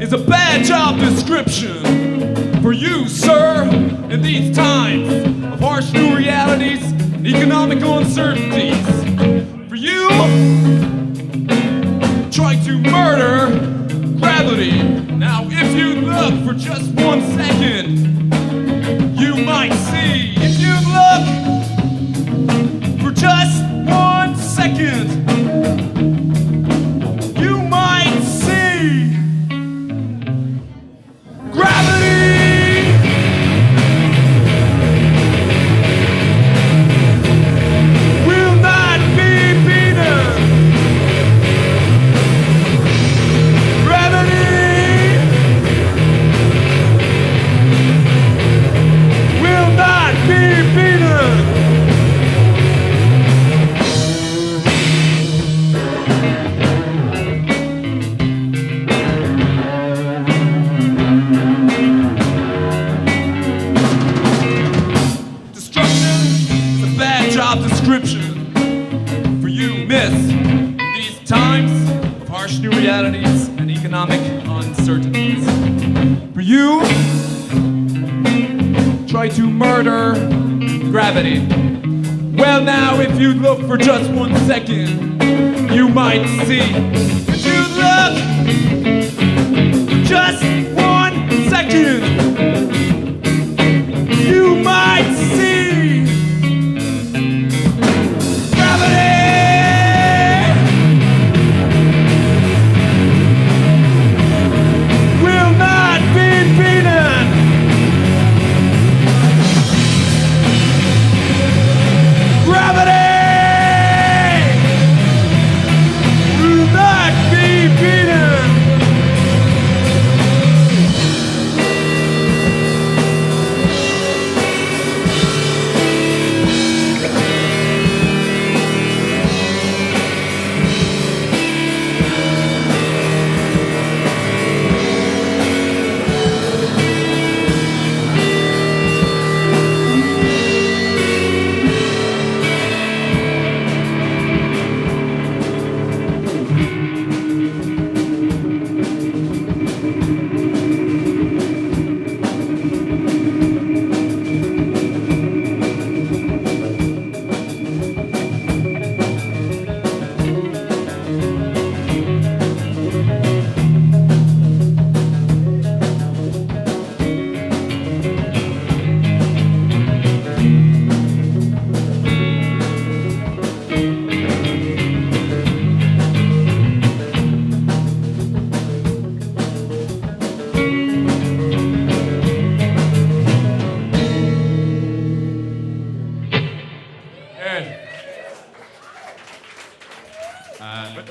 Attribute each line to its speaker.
Speaker 1: is a bad job description for you, sir, in these times of harsh new realities and economic uncertainties. For you, try to murder gravity. Now, if you look for just 1 second, you might see. If you look for just 1 second, you might see gravity. Will not be beaten. Gravity will not be beaten. Destruction is a bad job description for you, miss. These times of harsh new realities and economic uncertainties. For you, try to murder gravity. Well, now, if you look for just 1 second, you might see. If you look for just 1 second, you might see gravity. Will not be beaten. Gravity will not be beaten. But